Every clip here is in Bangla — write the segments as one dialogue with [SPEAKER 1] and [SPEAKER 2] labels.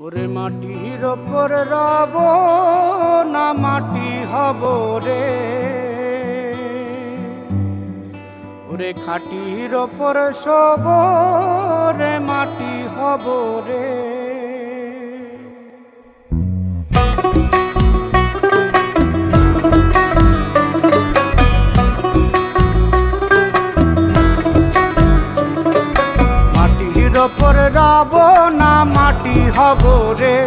[SPEAKER 1] ওরে মাটির ওপর রব না মাটি হব রে, ওরে খাটির ওপর শোব রে মাটি হব রে। মাটির ওপর রব না মাটি হব রে,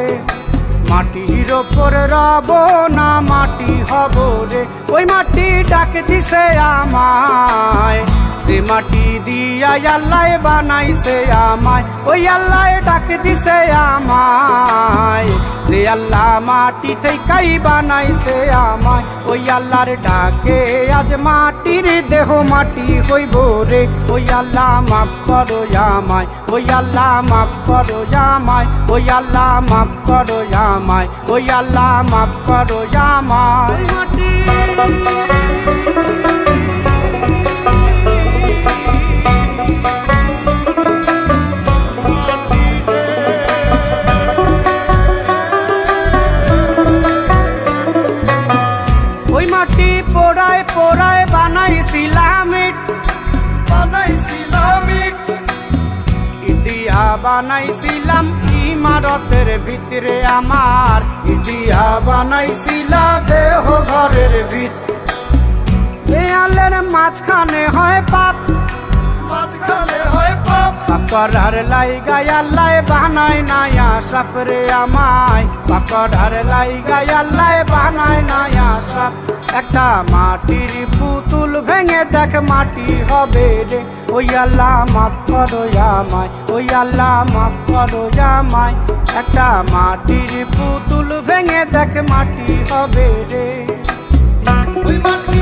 [SPEAKER 1] মাটির ওপর রব না মাটি হব রে। ওই মাটি ডাক দিছে আমায়, সে মাটি দিয়া আল্লাহ বানাইছে আমায়। ওই আল্লাহ ডাক দিছে আমায়, সে আল্লাহ মাটি থেকেই বানাইছে আমায়। ওই আল্লাহর ডাকে আজ মাটির দেহ মাটি হইব রে। ওই আল্লাহ মাফ করো আমায়, ওই আল্লাহ মাফ করো আমায়, ওই আল্লাহ মাফ করো আমায়, ওই আল্লাহ মাফ করো আমায়। ওই মাটি পোড়ায় পোড়ায় বানাইছিলাম ইট, ইটিয়া বানাইছিলাম ইমারতের ভিতরে আমার, ইটিয়া বানাইছিলাম দেহ ঘরের ভিত। দেয়ালের মাঝখানে হয় পাপ, মাঝখানে হয় পাপ, পাকড়ার লাইগা আল্লাহ বানায় নায়া সাপ রে আমায়, পাকড়ার লাইগা আল্লাহ বানায় নায়া সাপ। একটা মাটির পুতুল ভেঙে দেখ মাটি হবে রে। ওই আল্লাহ মাফ করো আমায়, ওই আল্লাহ মাফ করো আমায়। একটা মাটির পুতুল ভেঙে দেখ মাটি হবে রে। ওই মাটি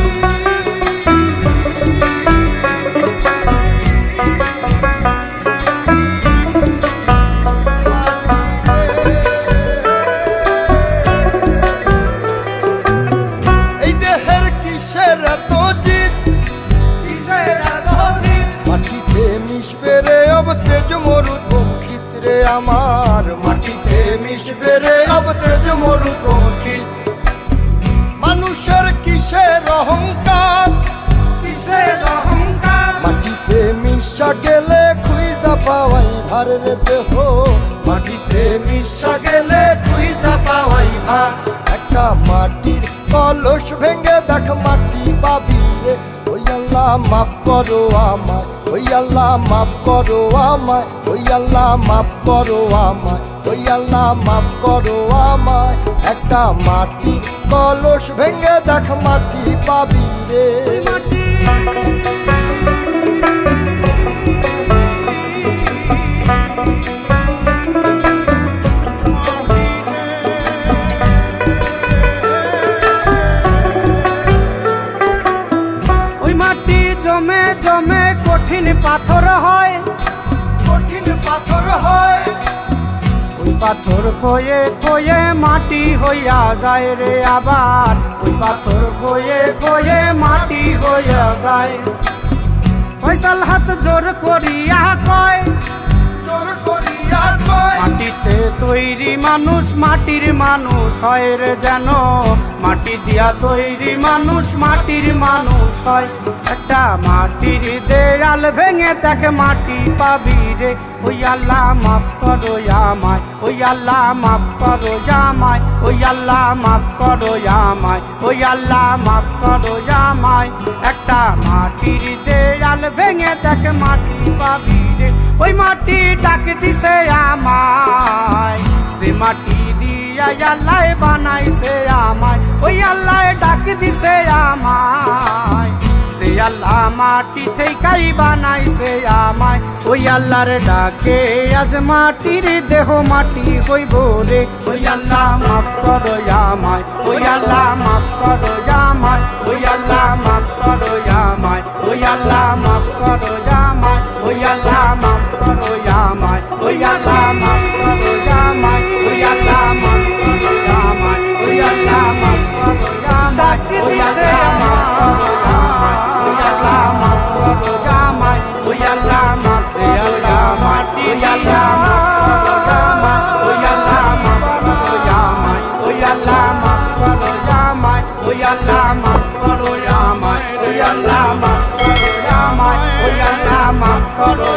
[SPEAKER 1] আমার, মাটিতে মিশবে রে অব তেজ মরুপঙ্খিত। মানুষের কিসের অহংকার, কিসের অহংকার, মাটিতে মিশা গেলে খুঁজা পাওয়াই ভার রে দেহ, মাটিতে মিশা গেলে খুঁজা পাওয়াই ভার। একটা মাটির কলস ভেঙে দেখ মাটি পাবি রে। ওই আল্লাহ মাফ করো আমায়, ওই আল্লাহ মাফ করো আমায়, ওই আল্লাহ মাফ করো আমায়, ওই আল্লাহ মাফ করো আমায়। একটা মাটির কলস ভেঙে দেখ মাটি পাবি রে। জমে জমে কঠিন পাথর হয়, কঠিন পাথর হয়। ওই পাথর খয়ে খয়ে মাটি হইয়া যায় রে আবার, ওই পাথর খয়ে খয়ে মাটি হইয়া যায়। ফয়সাল হাত জোর করিয়া কয়, জোর করিয়া কয়, মাটিতে তৈরি মানুষ মাটির মানুষ হয় রে যেন, মাটি দিয়া তৈরি মানুষ মাটির মানুষ হয়। একটা মাটির দেয়াল ভেঙে দেখ মাটি পাবি রে। ওই আল্লাহ মাফ করো আমায়, ওই আল্লাহ মাফ করো আমায়, ওই আল্লাহ মাফ করো আমায়, ওই আল্লাহ মাফ করো আমায়। একটা মাটির দেয়াল ভেঙে দেখ মাটি পাবি রে। ওই মাটি ডাক দিছে আমায়, সে মাটি দিয়া আল্লাহ বানাইছে আমায়। ওই আল্লাহ ডাক দিছে আমায়, সে আল্লাহ মাটি থেকেই বানাইছে আমায়। ওই আল্লাহর ডাকে আজ মাটির দেহ মাটি হইব রে। ওই আল্লাহ মাফ করো আমায়, ওই আল্লাহ মাফ করো আমায়, ওই আল্লাহ মাফ করো আমায়, ওই আল্লাহ মাফ করো আমায়, ওই আল্লাহ মাফ করো আমায়, ওই আল্লাহ মাফ করো আমায়, ওই আল্লাহ মাফ করো আমায়, ওই আল্লাহ মাফ করো আমায়, ওই আল্লাহ মাফ করো আমায়, ওই আল্লাহ মাফ করো আমায়, ওই আল্লাহ মাফ করো আমায়, ওই আল্লাহ মাফ করো আমায়, ওই আল্লাহ ওই আল্লাহ মাফ করো আমায়, ওই আল্লাহ মাফ করো আমায়, ওই আল্লাহ মাফ করো